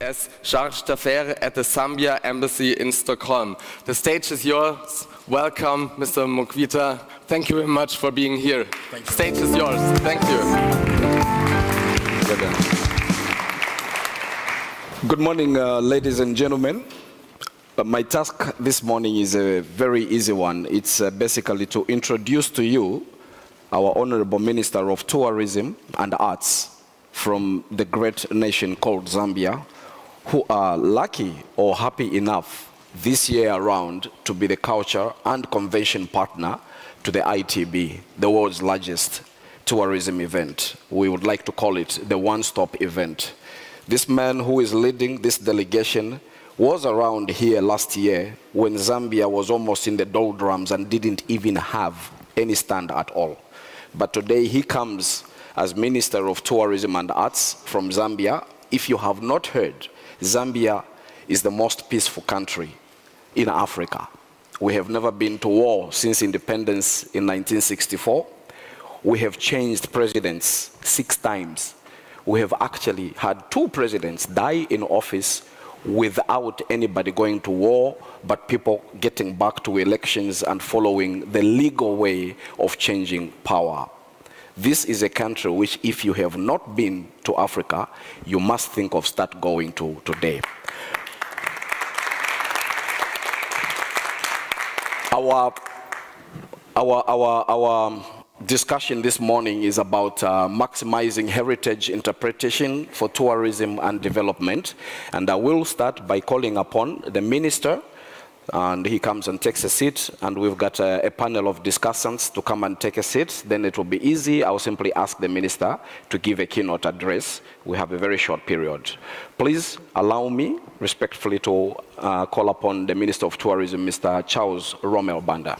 as Charge d'Affaires at the Zambia Embassy in Stockholm. The stage is yours. Welcome, Mr. Mukwita. Thank you very much for being here. The stage is yours. Thank you. Good morning, ladies and gentlemen. My task this morning is a very easy one. It's basically to introduce to you our Honorable Minister of Tourism and Arts from the great nation called Zambia, who are lucky or happy enough this year around to be the culture and convention partner to the ITB, the world's largest tourism event. We would like to call it the one-stop event. This man who is leading this delegation was around here last year when Zambia was almost in the doldrums and didn't even have any stand at all. But today he comes as Minister of Tourism and Arts from Zambia. If you have not heard, Zambia is the most peaceful country in Africa. We have never been to war since independence in 1964. We have changed presidents 6 times. We have actually had 2 presidents die in office without anybody going to war, but people getting back to elections and following the legal way of changing power. This is a country which, if you have not been to Africa, you must think of start going to today. Our discussion this morning is about maximizing heritage interpretation for tourism and development. And I will start by calling upon the minister, and he comes and takes a seat, and we've got a panel of discussants to come and take a seat. Then it will be easy. I'll simply ask the minister to give a keynote address. We have a very short period. Please allow me respectfully to call upon the Minister of Tourism, Mr. Charles Romel Banda.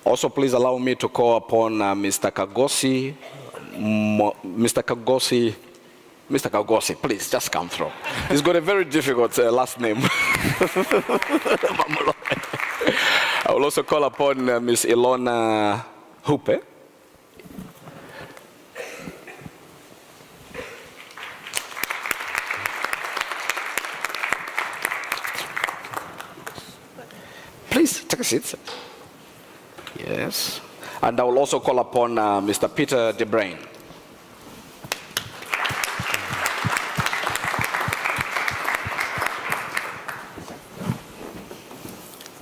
Also, please allow me to call upon Mr. Kagosi. Mr. Kagosi, please just come through. He's got a very difficult last name. I will also call upon Ms. Ilona Hupe. Please take a seat. Yes. And I will also call upon Mr. Peter De Bruin.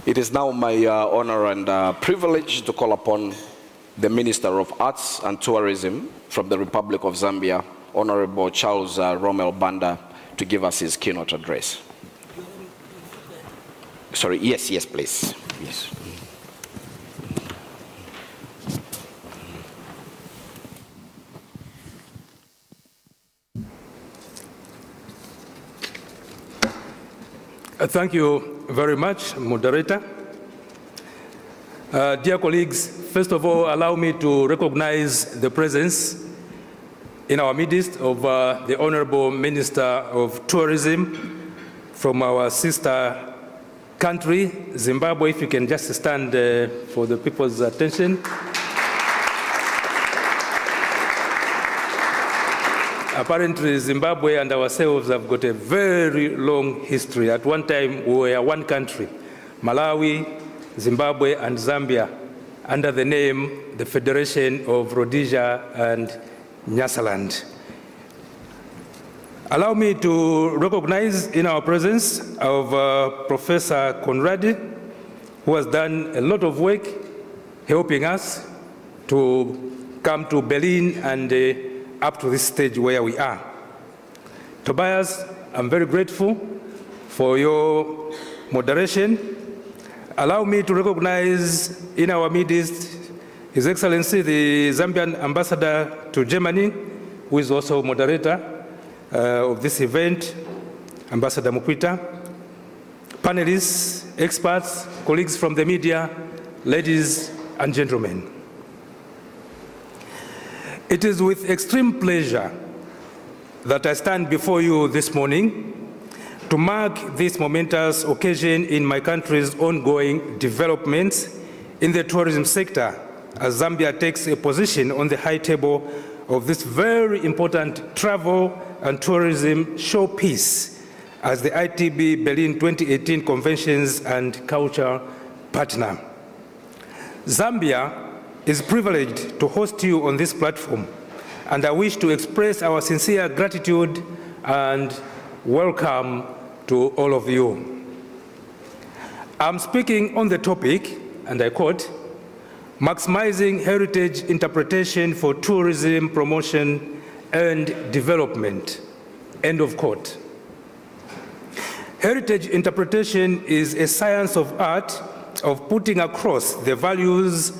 It is now my honor and privilege to call upon the Minister of Arts and Tourism from the Republic of Zambia, Honorable Charles Romel Banda, to give us his keynote address. Sorry, yes, please. Yes. Thank you very much, moderator. Dear colleagues, first of all, allow me to recognize the presence in our midst of the Honorable Minister of Tourism from our sister country, Zimbabwe. If you can just stand for the people's attention. Apparently, Zimbabwe and ourselves have got a very long history. At one time, we were one country, Malawi, Zimbabwe, and Zambia, under the name, the Federation of Rhodesia and Nyasaland. Allow me to recognize in our presence of Professor Conradi, who has done a lot of work helping us to come to Berlin and up to this stage where we are. Tobias, I'm very grateful for your moderation. Allow me to recognize in our midst His Excellency, the Zambian Ambassador to Germany, who is also moderator of this event, Ambassador Mukwita, panelists, experts, colleagues from the media, ladies and gentlemen. It is with extreme pleasure that I stand before you this morning to mark this momentous occasion in my country's ongoing developments in the tourism sector, as Zambia takes a position on the high table of this very important travel and tourism showpiece as the ITB Berlin 2018 Conventions and Culture Partner. Zambia is privileged to host you on this platform, and I wish to express our sincere gratitude and welcome to all of you. I'm speaking on the topic, and I quote, maximizing heritage interpretation for tourism promotion and development, end of quote. Heritage interpretation is a science of art of putting across the values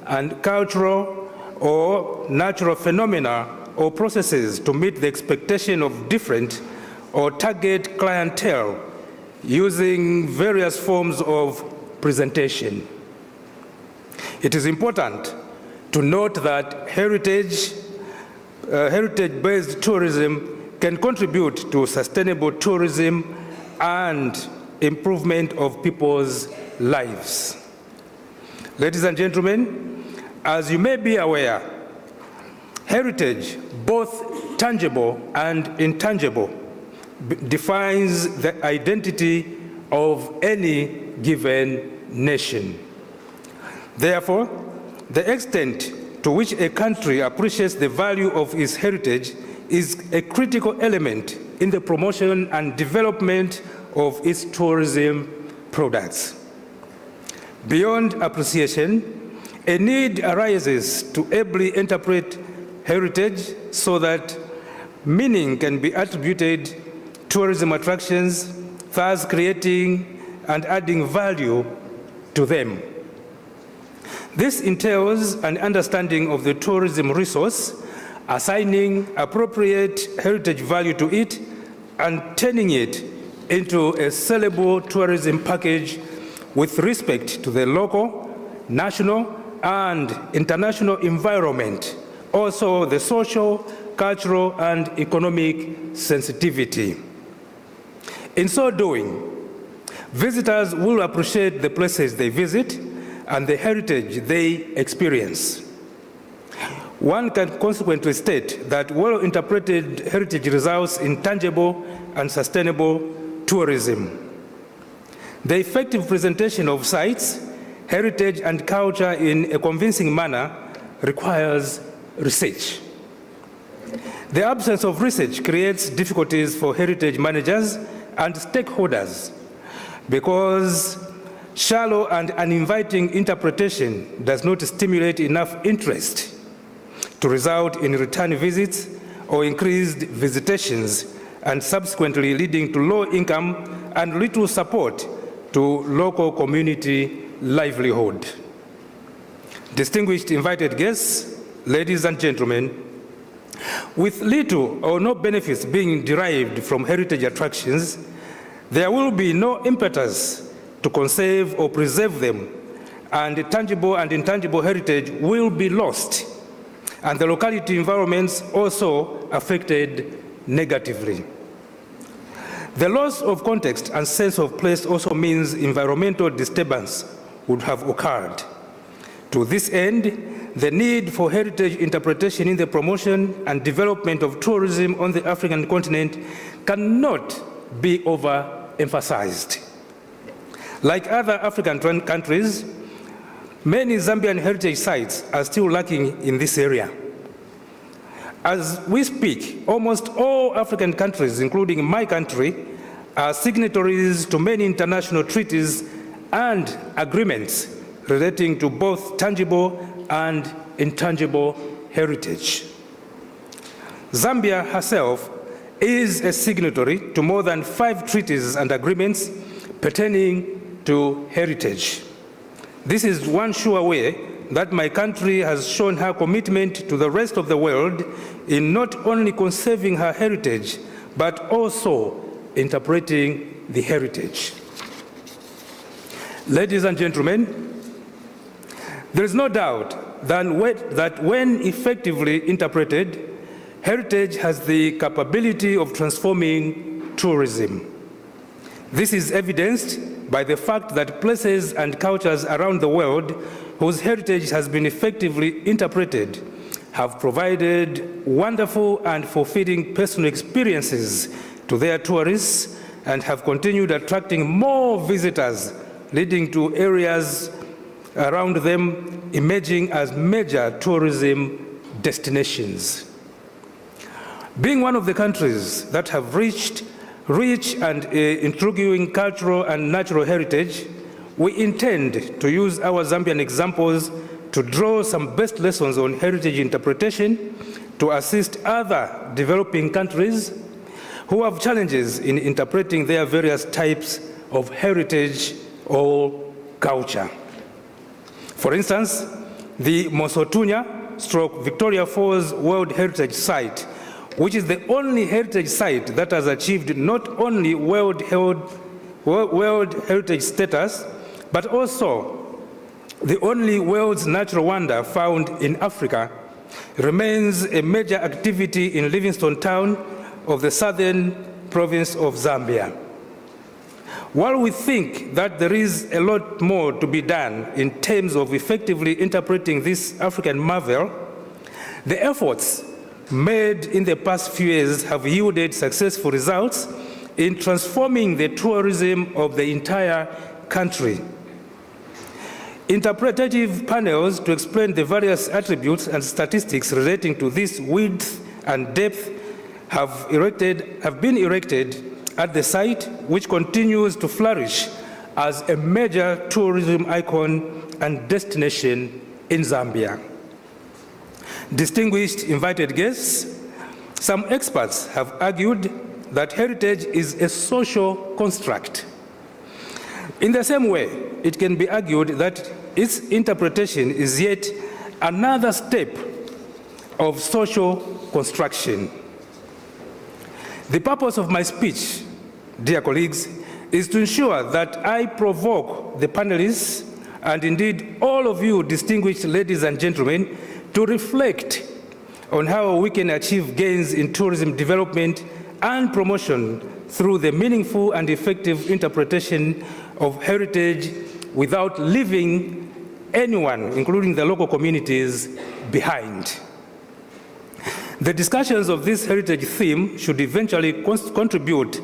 and cultural or natural phenomena or processes to meet the expectation of different or target clientele using various forms of presentation. It is important to note that heritage-based tourism can contribute to sustainable tourism and improvement of people's lives. Ladies and gentlemen, as you may be aware, heritage, both tangible and intangible, defines the identity of any given nation. Therefore, the extent to which a country appreciates the value of its heritage is a critical element in the promotion and development of its tourism products. Beyond appreciation, a need arises to ably interpret heritage so that meaning can be attributed to tourism attractions, thus creating and adding value to them. This entails an understanding of the tourism resource, assigning appropriate heritage value to it, and turning it into a sellable tourism package with respect to the local, national, and international environment, also the social, cultural, and economic sensitivity. In so doing, visitors will appreciate the places they visit and the heritage they experience. One can consequently state that well-interpreted heritage results in tangible and sustainable tourism. The effective presentation of sites, heritage, and culture in a convincing manner requires research. The absence of research creates difficulties for heritage managers and stakeholders because shallow and uninviting interpretation does not stimulate enough interest to result in return visits or increased visitations, and subsequently leading to low income and little support to local community livelihood. Distinguished invited guests, ladies and gentlemen, with little or no benefits being derived from heritage attractions, there will be no impetus to conserve or preserve them, and tangible and intangible heritage will be lost, and the locality environments also affected negatively. The loss of context and sense of place also means environmental disturbance would have occurred. To this end, the need for heritage interpretation in the promotion and development of tourism on the African continent cannot be overemphasized. Like other African countries, many Zambian heritage sites are still lacking in this area. As we speak, almost all African countries, including my country, are signatories to many international treaties and agreements relating to both tangible and intangible heritage. Zambia herself is a signatory to more than 5 treaties and agreements pertaining to heritage. This is one sure way that my country has shown her commitment to the rest of the world in not only conserving her heritage, but also interpreting the heritage. Ladies and gentlemen, there is no doubt that when effectively interpreted, heritage has the capability of transforming tourism. This is evidenced by the fact that places and cultures around the world whose heritage has been effectively interpreted, have provided wonderful and fulfilling personal experiences to their tourists and have continued attracting more visitors, leading to areas around them emerging as major tourism destinations. Being one of the countries that have rich and intriguing cultural and natural heritage, we intend to use our Zambian examples to draw some best lessons on heritage interpretation to assist other developing countries who have challenges in interpreting their various types of heritage or culture. For instance, the Mosotunya/Victoria Falls World Heritage Site, which is the only heritage site that has achieved not only World Heritage status, but also the only world's natural wonder found in Africa, remains a major activity in Livingstone town of the southern province of Zambia. While we think that there is a lot more to be done in terms of effectively interpreting this African marvel, the efforts made in the past few years have yielded successful results in transforming the tourism of the entire country. Interpretative panels to explain the various attributes and statistics relating to this width and depth have been erected at the site, which continues to flourish as a major tourism icon and destination in Zambia. Distinguished invited guests, some experts have argued that heritage is a social construct. In the same way, it can be argued that its interpretation is yet another step of social construction. The purpose of my speech, dear colleagues, is to ensure that I provoke the panelists and indeed all of you distinguished ladies and gentlemen to reflect on how we can achieve gains in tourism development and promotion through the meaningful and effective interpretation of heritage without leaving anyone, including the local communities, behind. The discussions of this heritage theme should eventually contribute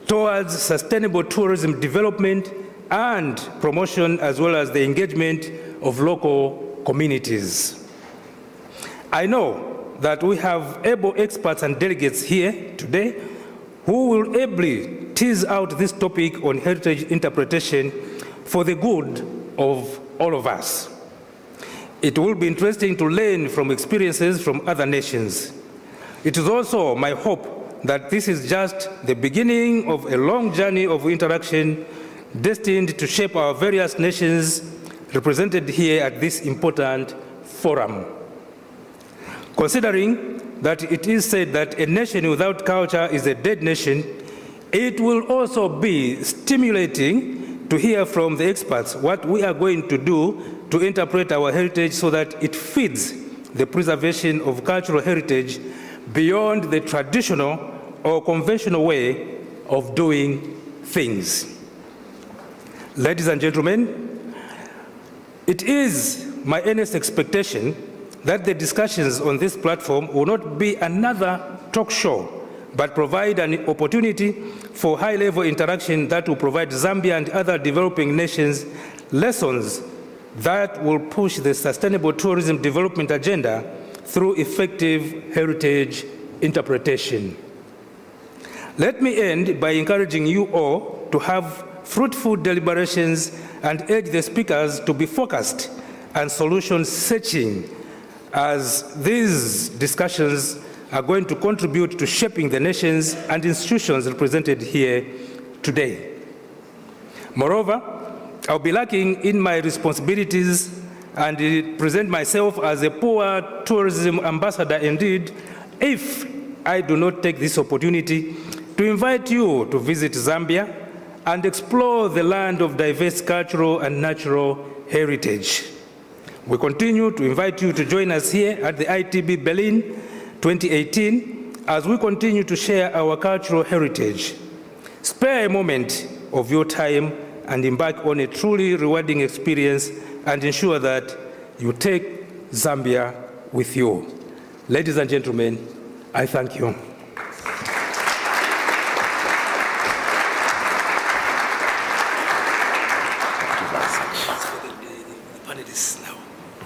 towards sustainable tourism development and promotion, as well as the engagement of local communities. I know that we have able experts and delegates here today who will ably tease out this topic on heritage interpretation for the good of all of us. It will be interesting to learn from experiences from other nations. It is also my hope that this is just the beginning of a long journey of interaction destined to shape our various nations represented here at this important forum. Considering that it is said that a nation without culture is a dead nation, it will also be stimulating to hear from the experts what we are going to do to interpret our heritage so that it feeds the preservation of cultural heritage beyond the traditional or conventional way of doing things. Ladies and gentlemen, it is my earnest expectation that the discussions on this platform will not be another talk show, but provide an opportunity for high-level interaction that will provide Zambia and other developing nations lessons that will push the sustainable tourism development agenda through effective heritage interpretation. Let me end by encouraging you all to have fruitful deliberations and urge the speakers to be focused and solution-searching, as these discussions are going to contribute to shaping the nations and institutions represented here today. Moreover, I'll be lacking in my responsibilities and present myself as a poor tourism ambassador indeed if I do not take this opportunity to invite you to visit Zambia and explore the land of diverse cultural and natural heritage. We continue to invite you to join us here at the ITB Berlin 2018 as we continue to share our cultural heritage. Spare a moment of your time and embark on a truly rewarding experience and ensure that you take Zambia with you. Ladies and gentlemen, I thank you.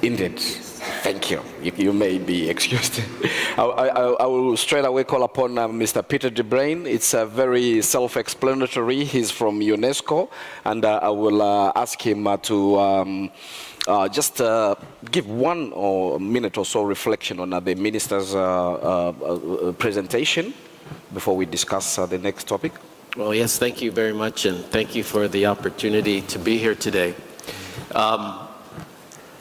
Indeed. Thank you. You may be excused. I will straight away call upon Mr. Peter De Bruin. It's very self-explanatory. He's from UNESCO, and I will ask him to just give 1 minute or so reflection on the minister's presentation before we discuss the next topic. Well, yes, thank you very much, and thank you for the opportunity to be here today.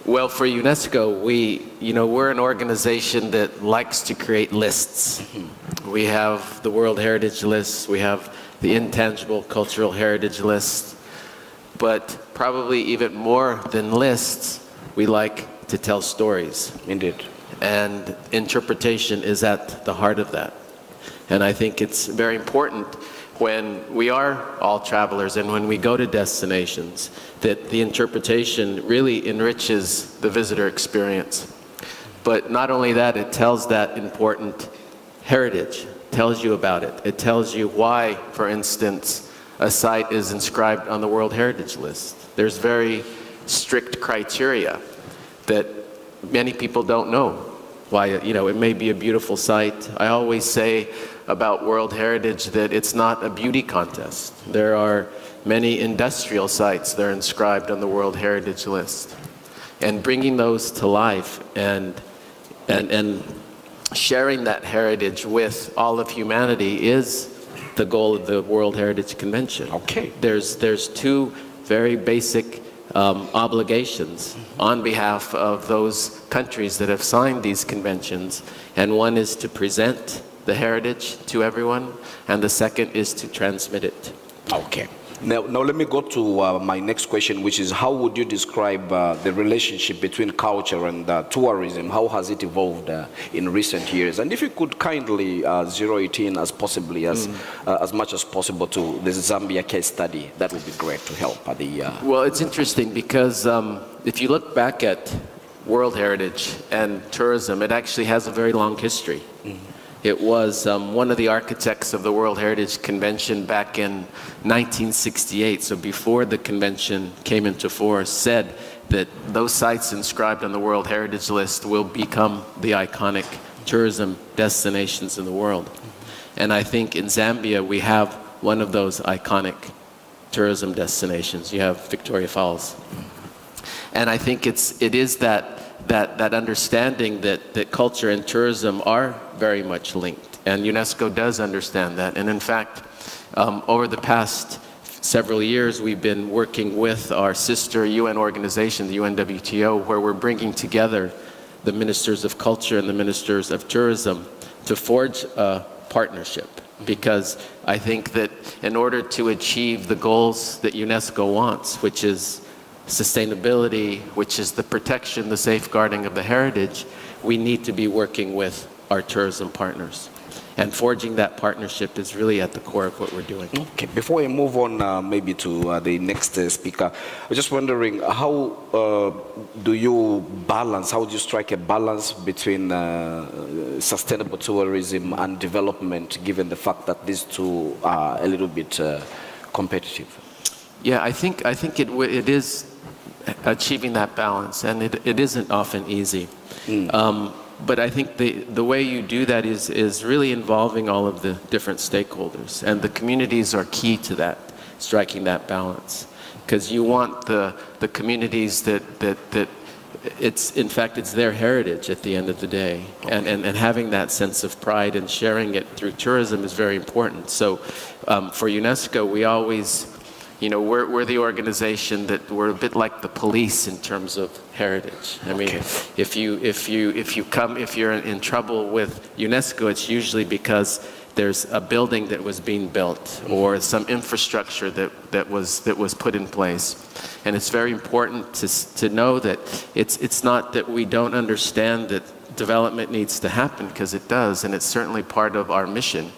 Well, for UNESCO, we're an organization that likes to create lists. We have the World Heritage List, we have the Intangible Cultural Heritage List, but probably even more than lists, we like to tell stories. Indeed. And interpretation is at the heart of that. And I think it's very important when we are all travelers and when we go to destinations that the interpretation really enriches the visitor experience. But not only that, it tells that important heritage, tells you about it. It tells you why, for instance, a site is inscribed on the World Heritage List. There's very strict criteria that many people don't know. Why, it may be a beautiful site. I always say about World Heritage that it's not a beauty contest. There are many industrial sites that are inscribed on the World Heritage List. And bringing those to life and sharing that heritage with all of humanity is the goal of the World Heritage Convention. Okay. There's 2 very basic obligations on behalf of those countries that have signed these conventions, and one is to present the heritage to everyone, and the second is to transmit it. Okay. Now let me go to my next question, which is how would you describe the relationship between culture and tourism? How has it evolved in recent years? And if you could kindly zero it in as much as possible to the Zambia case study, that would be great to help the... Well, it's interesting because if you look back at World Heritage and tourism, it actually has a very long history. It was one of the architects of the World Heritage Convention back in 1968, so before the convention came into force, said that those sites inscribed on the World Heritage List will become the iconic tourism destinations in the world. And I think in Zambia we have one of those iconic tourism destinations. You have Victoria Falls. And I think it is that understanding that culture and tourism are very much linked. And UNESCO does understand that. And in fact, over the past several years, we've been working with our sister UN organization, the UNWTO, where we're bringing together the ministers of culture and the ministers of tourism to forge a partnership. Because I think that in order to achieve the goals that UNESCO wants, which is sustainability, which is the protection, the safeguarding of the heritage, we need to be working with our tourism partners. And forging that partnership is really at the core of what we're doing. Okay, before we move on maybe to the next speaker, I was just wondering how do you strike a balance between sustainable tourism and development, given the fact that these two are a little bit competitive? Yeah, I think it is achieving that balance, and it isn't often easy. But I think the way you do that is really involving all of the different stakeholders, and the communities are key to that, striking that balance. Because you want the communities that in fact it's their heritage at the end of the day, and having that sense of pride and sharing it through tourism is very important. So for UNESCO, we always, we're the organization that we're a bit like the police in terms of heritage. I mean, if you're in trouble with UNESCO, it's usually because there's a building that was being built or some infrastructure that was put in place. And it's very important to know that it's not that we don't understand that development needs to happen, because it does, and it's certainly part of our mission.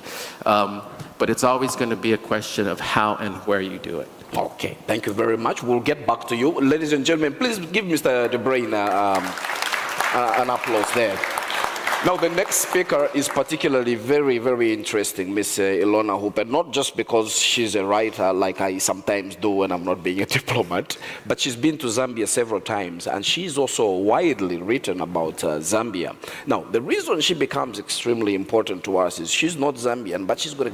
But it's always going to be a question of how and where you do it. Okay, thank you very much. We'll get back to you. Ladies and gentlemen, please give Mr. De Bruyne an applause there. Now, the next speaker is particularly very, very interesting, Miss Ilona Hooper, not just because she's a writer like I sometimes do when I'm not being a diplomat, but she's been to Zambia several times, and she's also widely written about Zambia. Now, the reason she becomes extremely important to us is she's not Zambian, but she's got a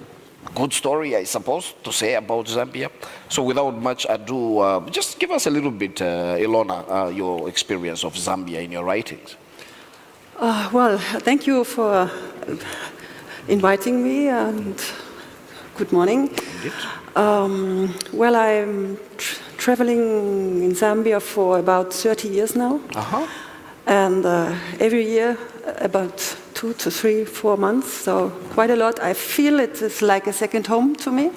good story, I suppose, to say about Zambia. So without much ado, just give us a little bit, Ilona, your experience of Zambia in your writings. Well, thank you for inviting me, and good morning. Well, I'm traveling in Zambia for about 30 years now. And every year, about 2 to 3, 4 months, so quite a lot. I feel it is like a second home to me.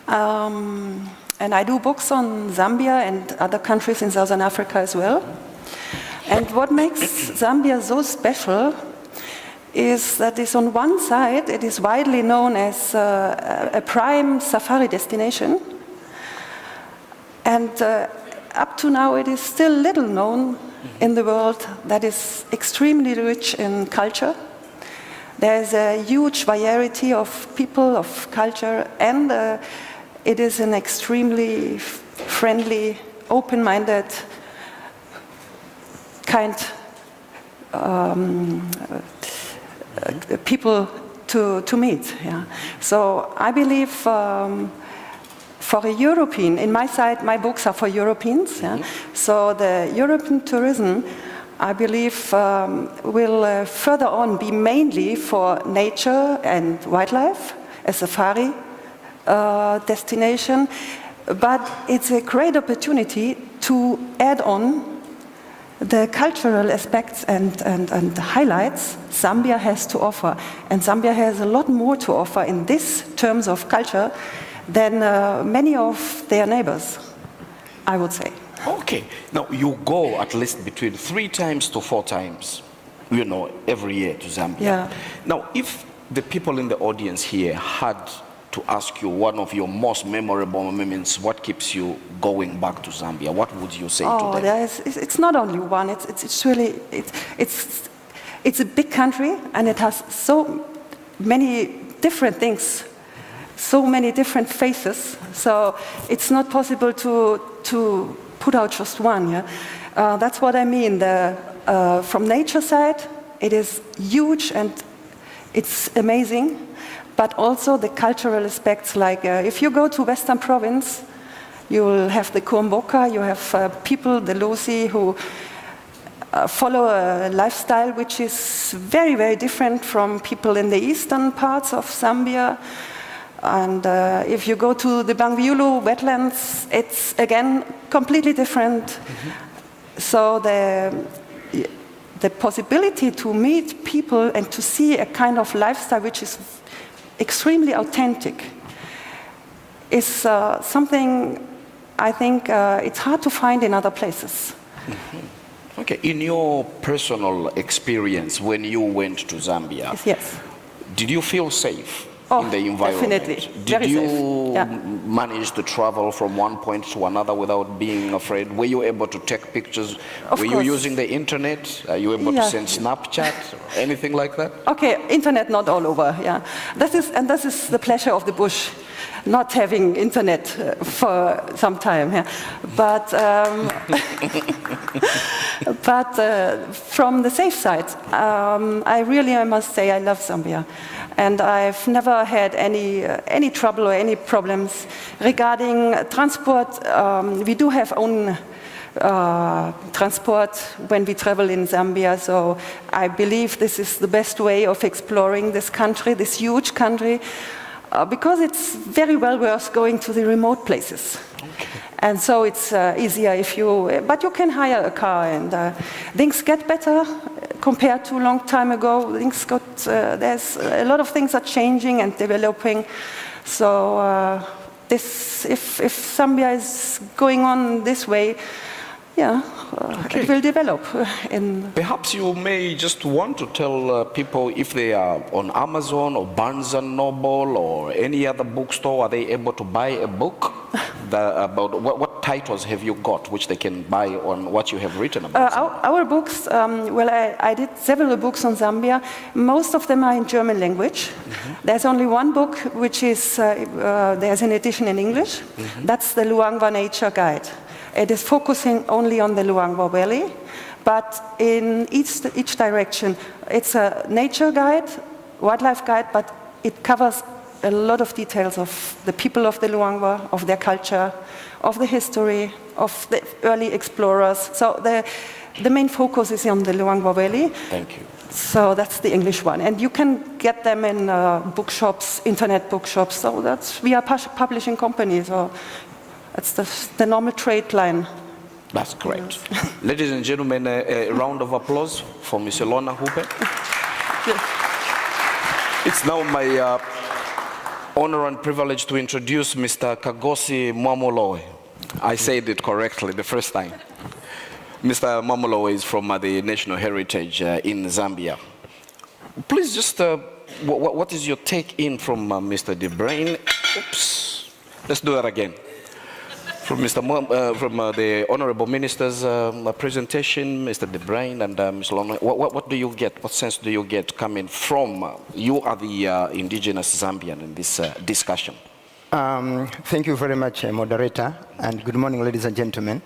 And I do books on Zambia and other countries in Southern Africa as well. And what makes Zambia so special is that it's on one side, it is widely known as a prime safari destination. And up to now, it is still little known in the world that is extremely rich in culture. There's a huge variety of people, of culture, and it is an extremely friendly, open-minded, kind people to meet. Yeah. So I believe for a European, in my side, my books are for Europeans. Yeah? So the European tourism, I believe, will further on be mainly for nature and wildlife, a safari destination. But it's a great opportunity to add on the cultural aspects and highlights Zambia has to offer. And Zambia has a lot more to offer in this terms of culture than many of their neighbors, I would say. Okay. Now, you go at least between 3 times to 4 times, every year to Zambia. Yeah. Now, if the people in the audience here had to ask you one of your most memorable moments, what keeps you going back to Zambia, what would you say to them? It's not only one. It's really it's a big country, and it has so many different things, so many different faces. So it's not possible to put out just one. Yeah, that's what I mean. From nature side, it is huge and it's amazing. But also the cultural aspects, like if you go to Western Province, you will have the Kuomboka, you have people, the Losi, who follow a lifestyle which is very, very different from people in the eastern parts of Zambia. And if you go to the Bangweulu wetlands, it's again completely different. So the possibility to meet people and to see a kind of lifestyle which is extremely authentic is something I think it's hard to find in other places. Okay, in your personal experience when you went to Zambia, yes. Did you feel safe in the environment? Definitely. Did you manage to travel from one point to another without being afraid? Were you able to take pictures? Of course. You using the internet? Are you able to send Snapchat or anything like that? Okay, internet not all over, yeah. This is the pleasure of the bush, not having internet for some time. Yeah. But from the safe side, I must say I love Zambia. And I've never had any trouble or any problems regarding transport. We do have own transport when we travel in Zambia, so I believe this is the best way of exploring this country, this huge country, because it's very well worth going to the remote places. Okay. And so it's easier but you can hire a car, and things get better compared to a long time ago. There's a lot of things are changing and developing. So if Zambia is going on this way, it will develop. Perhaps you may just want to tell people if they are on Amazon or Barnes & Noble or any other bookstore, are they able to buy a book? about what titles have you got which they can buy on what you have written about? Our books, well, I did several books on Zambia. Most of them are in German language. There's only one book which is, there's an edition in English. That's the Luangwa Nature Guide. It is focusing only on the Luangwa Valley, but in each direction. It's a nature guide, wildlife guide, but it covers a lot of details of the people of the Luangwa, of their culture, of the history, of the early explorers. So the main focus is on the Luangwa Valley. Thank you. So that's the English one. And you can get them in bookshops, internet bookshops. So we are publishing company. So that's the normal trade line. That's correct. Ladies and gentlemen, a round of applause for Ms. Ilona Hupe. It's now my honor and privilege to introduce Mr. Kagosi Mwamolowe. I said it correctly the first time. Mr. Mwamolowe is from the National Heritage in Zambia. Please just, what is your take in from Mr. De Bruyn? Oops, let's do that again. From the Honorable Minister's presentation, Mr. De Bruyn and Ms. Lona, what do you get? What sense do you get coming from? You are the indigenous Zambian in this discussion. Thank you very much, moderator, and good morning, ladies and gentlemen.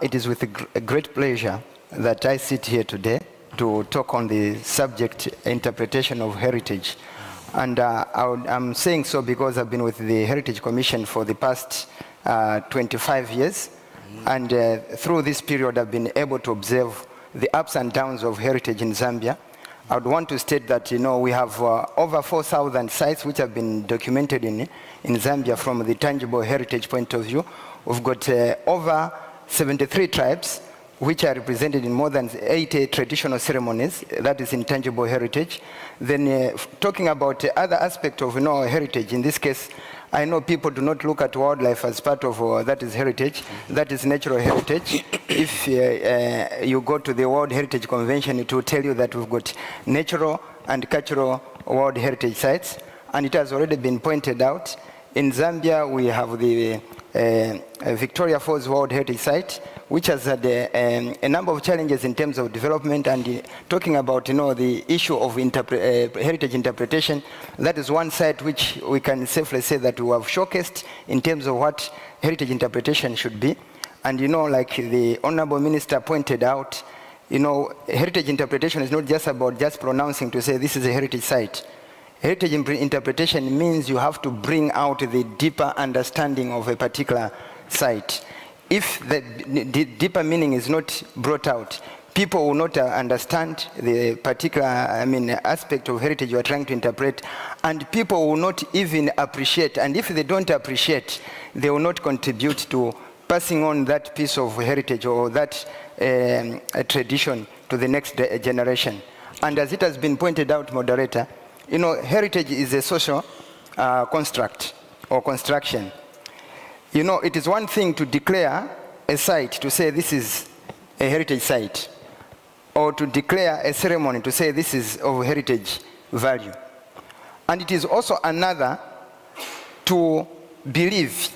It is with a great pleasure that I sit here today to talk on the subject interpretation of heritage. And I'm saying so because I've been with the Heritage Commission for the past 25 years, and through this period I've been able to observe the ups and downs of heritage in Zambia. I would want to state that we have over 4,000 sites which have been documented in Zambia from the tangible heritage point of view. We've got over 73 tribes which are represented in more than 80 traditional ceremonies. That is intangible heritage. Then talking about other aspect of heritage, in this case, I know people do not look at wildlife as part of that is heritage. That is natural heritage. If you go to the World Heritage Convention, it will tell you that we've got natural and cultural World Heritage sites. And it has already been pointed out. In Zambia, we have the Victoria Falls World Heritage Site, which has had a number of challenges in terms of development, and talking about the issue of heritage interpretation. That is one site which we can safely say that we have showcased in terms of what heritage interpretation should be. And like the Honorable Minister pointed out, heritage interpretation is not just about just pronouncing to say this is a heritage site. Heritage interpretation means you have to bring out the deeper understanding of a particular site. If the deeper meaning is not brought out, people will not understand the particular aspect of heritage you are trying to interpret, and people will not even appreciate. And if they don't appreciate, they will not contribute to passing on that piece of heritage or that tradition to the next generation. And as it has been pointed out, moderator, heritage is a social construct or construction. It is one thing to declare a site to say this is a heritage site, or to declare a ceremony to say this is of heritage value. And it is also another to believe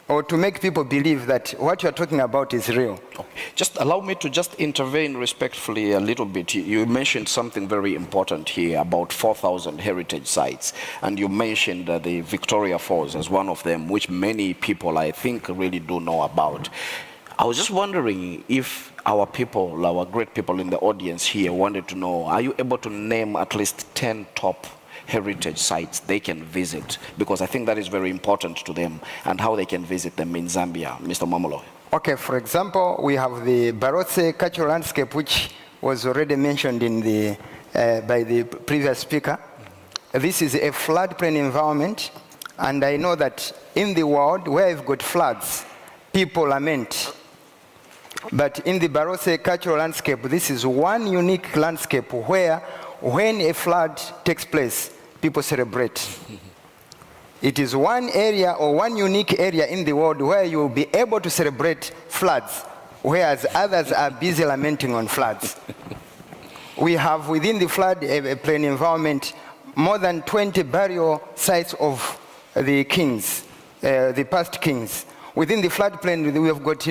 or to make people believe that what you are talking about is real. Just allow me to just intervene respectfully a little bit. You mentioned something very important here about 4,000 heritage sites, and you mentioned the Victoria Falls as one of them, which many people, I think, really do know about. I was just wondering if our people, our great people in the audience here wanted to know, are you able to name at least 10 top heritage sites they can visit? Because I think that is very important to them, and how they can visit them in Zambia. Mr. Mwamolowe. Okay, for example, we have the Barotse cultural landscape, which was already mentioned in by the previous speaker. This is a floodplain environment, and I know that in the world where you've got floods, people lament. But in the Barotse cultural landscape, this is one unique landscape where when a flood takes place, people celebrate. It is one area or one unique area in the world where you will be able to celebrate floods, whereas others are busy lamenting on floods. We have within the floodplain environment more than 20 burial sites of the kings the past kings. Within the floodplain, we have got,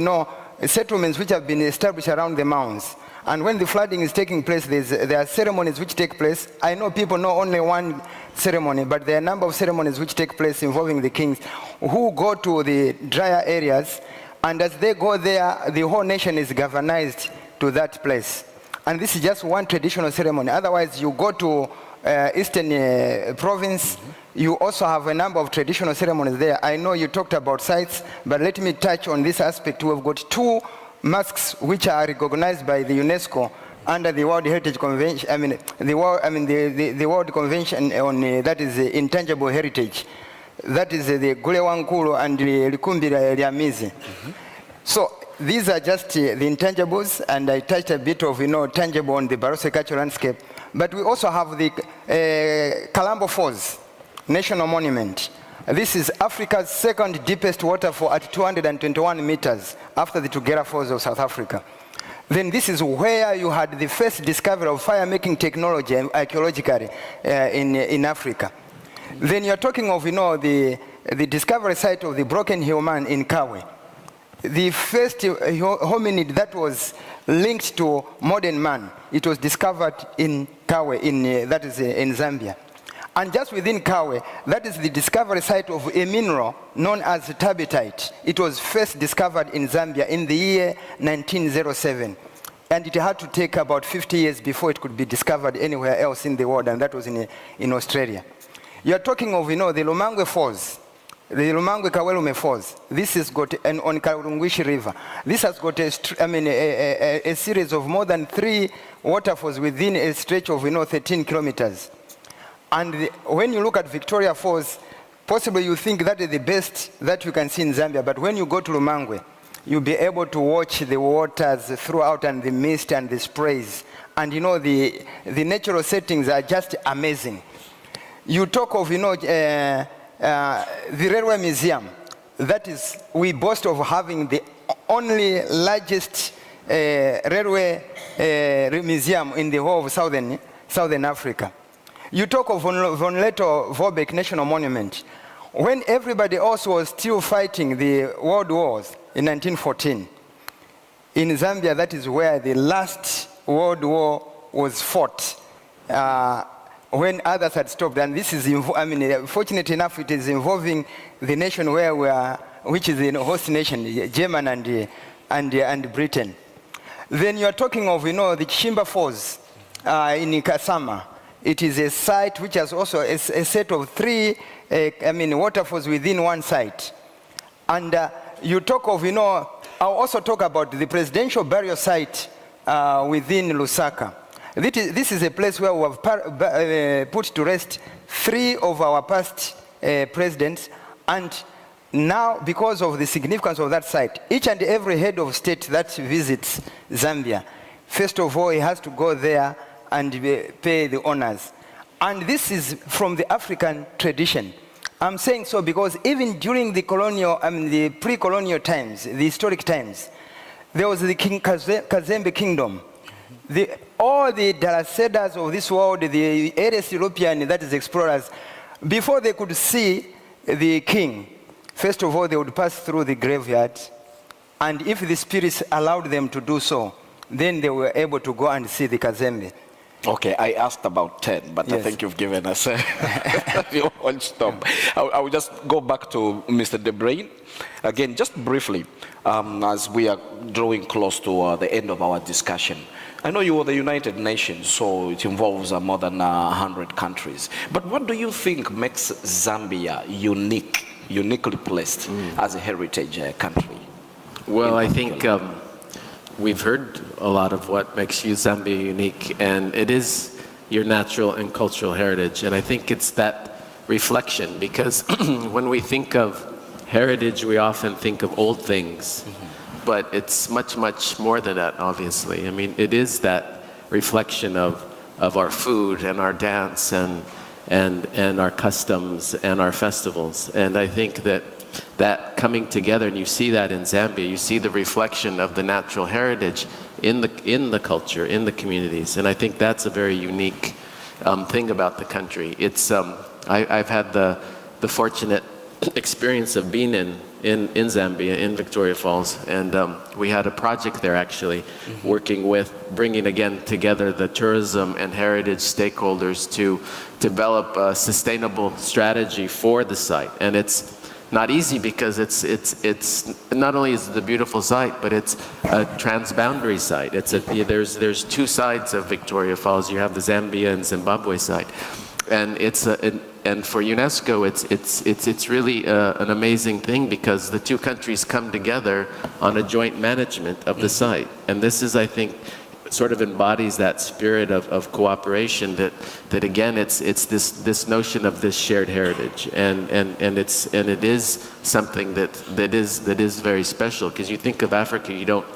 settlements which have been established around the mounds. And when the flooding is taking place, there are ceremonies which take place. I know people know only one ceremony, but there are a number of ceremonies which take place involving the kings who go to the drier areas, and as they go there, the whole nation is galvanized to that place. And this is just one traditional ceremony. Otherwise, you go to Eastern province, you also have a number of traditional ceremonies there. I know you talked about sites, but let me touch on this aspect. We've got 2 mosques which are recognized by the UNESCO under the World Heritage Convention. The World Convention on that is intangible heritage. That is the Gule Wankulu and the Likumbira Lyamizi. So these are just the intangibles, and I touched a bit of tangible on the Barose cultural landscape. But we also have the Kalambo Falls National Monument. This is Africa's 2nd deepest waterfall at 221 meters after the Tugera Falls of South Africa. Then this is where you had the first discovery of fire-making technology archaeologically in Africa. Then you're talking of the discovery site of the Broken Hill Man in Kawe. The first hominid that was linked to modern man, it was discovered in Kawe, that is in Zambia. And just within Kawe, that is the discovery site of a mineral known as tabitite. It was first discovered in Zambia in the year 1907. And it had to take about 50 years before it could be discovered anywhere else in the world, and that was in Australia. You're talking of, the Lumangwe Falls, the Lumangwe Kawelume Falls. This has got, and on Karungwishi River. This has got a series of more than 3 waterfalls within a stretch of, 13 kilometers. And when you look at Victoria Falls, possibly you think that is the best that you can see in Zambia, but when you go to Lumangwe, you'll be able to watch the waters throughout and the mist and the sprays. And the natural settings are just amazing. You talk of, the Railway Museum. That is, we boast of having the only largest railway museum in the whole of Southern Africa. You talk of Von Leto-Vorbeck National Monument. When everybody else was still fighting the world wars in 1914, in Zambia, that is where the last world war was fought, when others had stopped. And this is, fortunate enough, it is involving the nation where we are, which is the host nation, Germany and Britain. Then you are talking of, the Chimba Falls in Kasama. It is a site which has also a set of 3 waterfalls within one site. And you talk of, I'll also talk about the presidential burial site within Lusaka. This is a place where we have put to rest 3 of our past presidents. And now, because of the significance of that site, each and every head of state that visits Zambia, first of all, he has to go there and pay the honors. And this is from the African tradition. I'm saying so because even during the the pre-colonial times, the historic times, there was the King Kazembe Kingdom. All the Dalasedas of this world, the earliest European, that is explorers, before they could see the king, first of all, they would pass through the graveyard. And if the spirits allowed them to do so, then they were able to go and see the Kazembe. Okay, I asked about 10, but yes. I think you've given us your whole stop. I will just go back to Mr. De Bruyn. Again, just briefly, as we are drawing close to the end of our discussion. I know you are the United Nations, so it involves more than 100 countries. But what do you think makes Zambia uniquely placed as a heritage country? Well, I think we've heard a lot of what makes you Zambia unique, and it is your natural and cultural heritage. And I think it's that reflection, because when we think of heritage, we often think of old things, but it's much, much more than that, obviously. I mean, it is that reflection of our food and our dance and our customs and our festivals. And I think that coming together, and you see that in Zambia, you see the reflection of the natural heritage in the culture, in the communities. And I think that's a very unique thing about the country. It's I've had the fortunate experience of being in Zambia, in Victoria Falls, and we had a project there actually, working with bringing again together the tourism and heritage stakeholders to develop a sustainable strategy for the site. And it's not easy because it's not only is it a beautiful site, but it's a transboundary site. There's two sides of Victoria Falls. You have the Zambia and Zimbabwe side, and and for UNESCO, it's really an amazing thing because the two countries come together on a joint management of the site. And this is, I think, sort of embodies that spirit of cooperation that again, it's this notion of this shared heritage. And it is something that is very special, because you think of Africa, you don't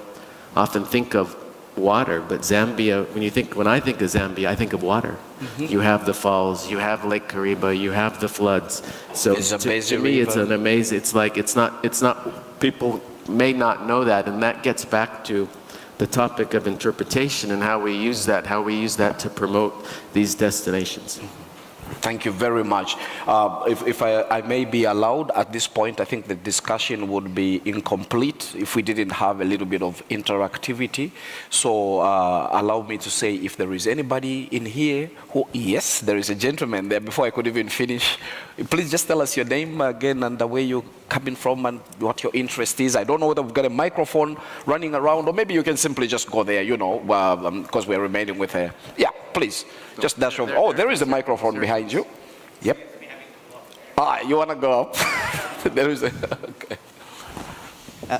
often think of water, but Zambia, when I think of Zambia, I think of water. You have the falls, you have Lake Kariba, you have the floods. So to me, it's an amazing, it's not, people may not know that, and that gets back to the topic of interpretation and how we use that to promote these destinations. Thank you very much. If I may be allowed at this point, I think the discussion would be incomplete if we didn't have a little bit of interactivity. So allow me to say, if there is anybody in here who, yes, there is a gentleman there before I could even finish. Please just tell us your name again and where you're coming from and what your interest is. I don't know whether we've got a microphone running around, or maybe you can simply just go there, you know, because we're remaining with a, yeah, please. Just dash over. Oh, there is a microphone behind you. Yep. You want to go up? There is a, okay.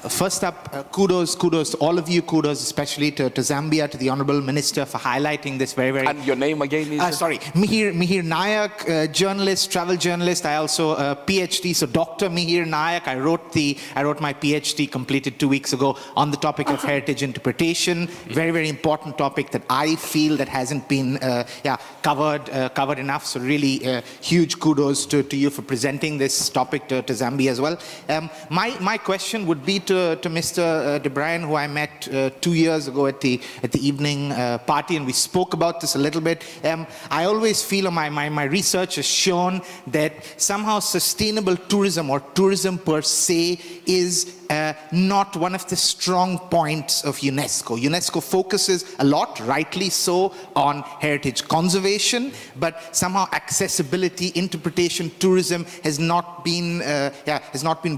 First up, kudos to all of you, kudos especially to Zambia, to the Honorable Minister for highlighting this very, very... And your name again is? Sorry, Mihir Nayak, journalist, travel journalist. I also PhD, so Dr. Mihir Nayak. I wrote my PhD, completed 2 weeks ago, on the topic of heritage interpretation. Very, very important topic that I feel that hasn't been covered enough. So really huge kudos to you for presenting this topic to Zambia as well. My question would be to Mr. De Bruyne, who I met 2 years ago at the evening party, and we spoke about this a little bit. I always feel, my research has shown that somehow sustainable tourism, or tourism per se, is not one of the strong points of UNESCO. UNESCO focuses a lot, rightly so, on heritage conservation, but somehow accessibility, interpretation, tourism has not been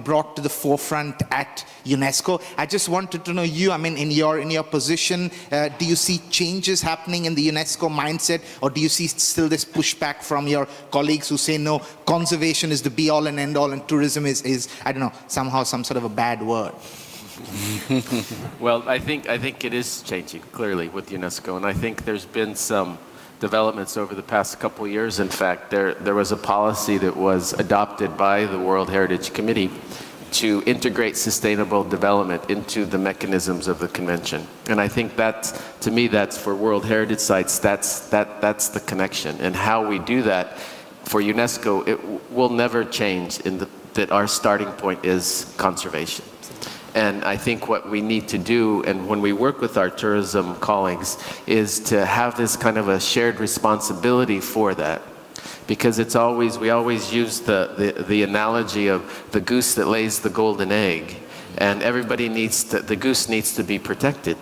brought to the forefront at UNESCO. I just wanted to know you, I mean, in your position, do you see changes happening in the UNESCO mindset, or do you see still this pushback from your colleagues who say no, conservation is the be all and end all, and tourism is I don't know, somehow some sort of a bad word? Well, I think it is changing clearly with UNESCO, and I think there's been some developments over the past couple of years. In fact, there was a policy that was adopted by the World Heritage Committee to integrate sustainable development into the mechanisms of the convention. And I think that, to me, that's for World Heritage Sites, that's the connection. And how we do that for UNESCO, it will never change that our starting point is conservation. And I think what we need to do, and when we work with our tourism colleagues, is to have this kind of a shared responsibility for that. Because we always use the analogy of the goose that lays the golden egg. And everybody the goose needs to be protected.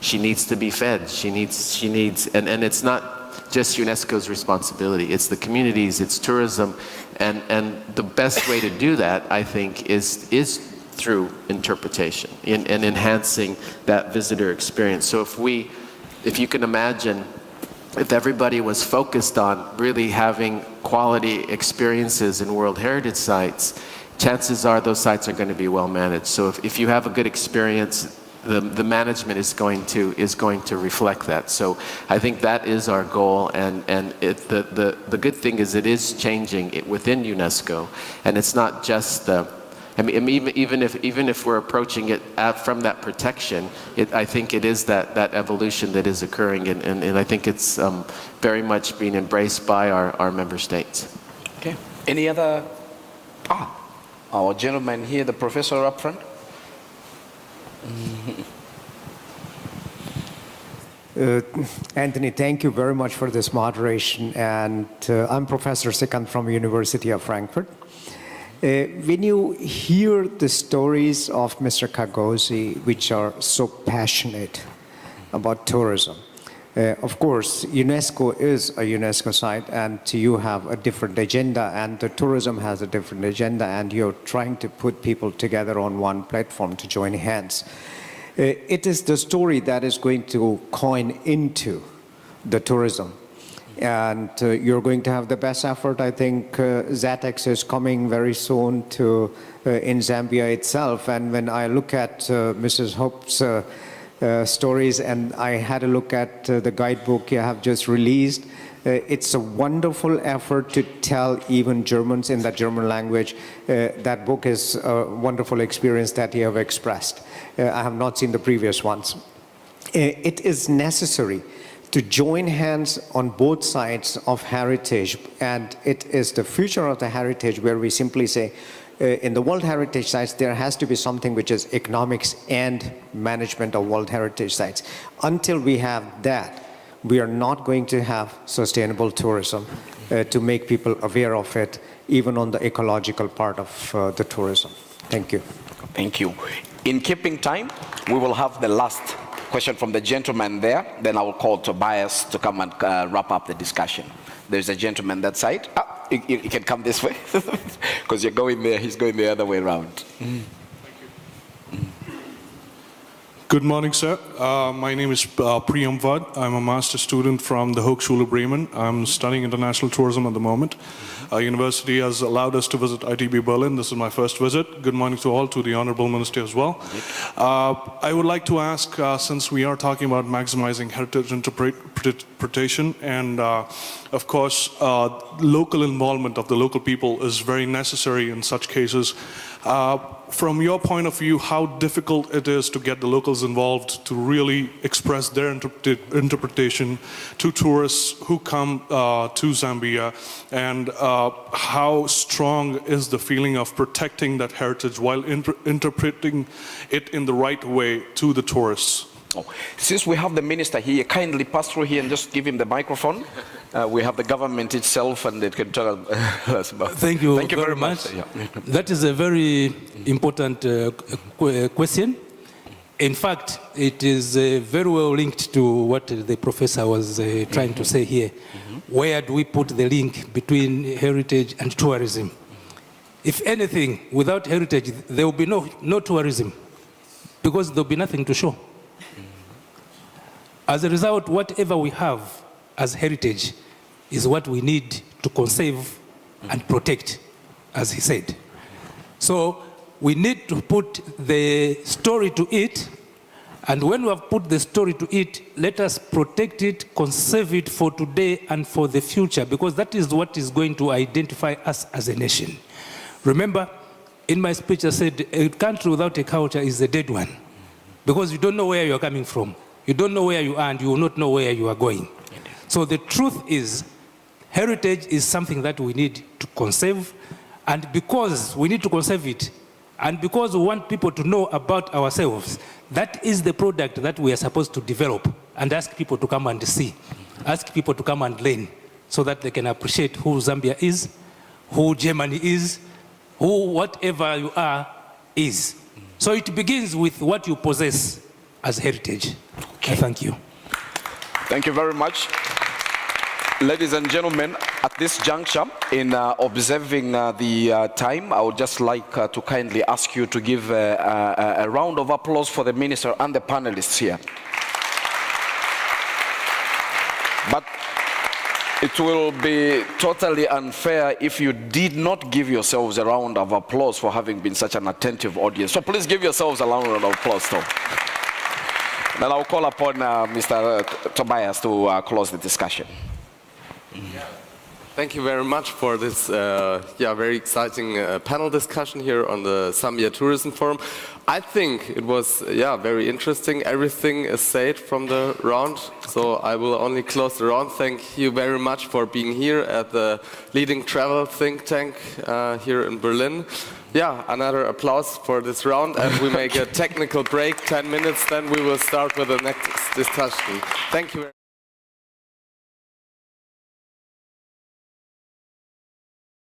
She needs to be fed. And it's not just UNESCO's responsibility. It's the communities, it's tourism. And the best way to do that, I think, is through interpretation and enhancing that visitor experience. So if you can imagine, if everybody was focused on really having quality experiences in World Heritage Sites, chances are those sites are going to be well managed. So if you have a good experience, the management is going to reflect that. So I think that is our goal, and the good thing is it is changing within UNESCO, and it's not just I mean, even if we're approaching it from that protection, I think it is that evolution that is occurring, and I think it's very much being embraced by our member states. Okay. Any other? Our gentleman here, the professor up front. Anthony, thank you very much for this moderation. And I'm Professor Sikand from University of Frankfurt. When you hear the stories of Mr. Kagosi, which are so passionate about tourism, of course, UNESCO is a UNESCO site, and you have a different agenda, and the tourism has a different agenda, and you're trying to put people together on one platform to join hands. It is the story that is going to coin into the tourism. And you're going to have the best effort. I think ZATEX is coming very soon to in Zambia itself. And when I look at Mrs. Hope's stories, and I had a look at the guidebook you have just released, it's a wonderful effort to tell even Germans in the German language. That book is a wonderful experience that you have expressed. I have not seen the previous ones. It is necessary to join hands on both sides of heritage, and it is the future of the heritage where we simply say, in the World Heritage Sites, there has to be something which is economics and management of World Heritage Sites. Until we have that, we are not going to have sustainable tourism to make people aware of it, even on the ecological part of the tourism. Thank you. Thank you. In keeping time, we will have the last question from the gentleman there, then I will call Tobias to come and wrap up the discussion. There's a gentleman that side. You can come this way, because you're going there, he's going the other way around. Thank you. Good morning, sir. My name is Priyam Vad. I'm a master's student from the Hochschule Bremen. I'm studying international tourism at the moment. University has allowed us to visit ITB Berlin. This is my first visit. Good morning to all, to the Honorable Minister as well. I would like to ask, since we are talking about maximizing heritage interpretation, and of course, local involvement of the local people is very necessary in such cases. From your point of view, how difficult it is to get the locals involved to really express their interpretation to tourists who come to Zambia, and how strong is the feeling of protecting that heritage while interpreting it in the right way to the tourists? Oh. Since we have the minister here, kindly pass through here and just give him the microphone. We have the government itself, and it can tell us about. Thank you very much. Yeah. That is a very important question. In fact, it is very well linked to what the professor was trying to say here. Where do we put the link between heritage and tourism? If anything, without heritage, there will be no tourism, because there will be nothing to show. As a result, whatever we have as heritage is what we need to conserve and protect, as he said. So we need to put the story to it, and when we have put the story to it, let us protect it, conserve it for today and for the future, because that is what is going to identify us as a nation. Remember, in my speech I said, a country without a culture is a dead one, because you don't know where you're coming from. You don't know where you are, and you will not know where you are going. So the truth is, heritage is something that we need to conserve, and because we need to conserve it, and because we want people to know about ourselves, that is the product that we are supposed to develop and ask people to come and see, ask people to come and learn, so that they can appreciate who Zambia is, who Germany is, who whatever you are is. So it begins with what you possess as heritage. Okay. Thank you. Thank you very much. Ladies and gentlemen, at this juncture, in observing the time, I would just like to kindly ask you to give a round of applause for the minister and the panelists here. But it will be totally unfair if you did not give yourselves a round of applause for having been such an attentive audience. So please give yourselves a round of applause, though. Then I'll call upon Mr. Tobias to close the discussion. Thank you very much for this very exciting panel discussion here on the Zambia Tourism Forum. I think it was very interesting. Everything is said from the round, so I will only close the round. Thank you very much for being here at the leading travel think tank here in Berlin. Yeah, another applause for this round, and we make a technical break, 10 minutes, then we will start with the next discussion. Thank you.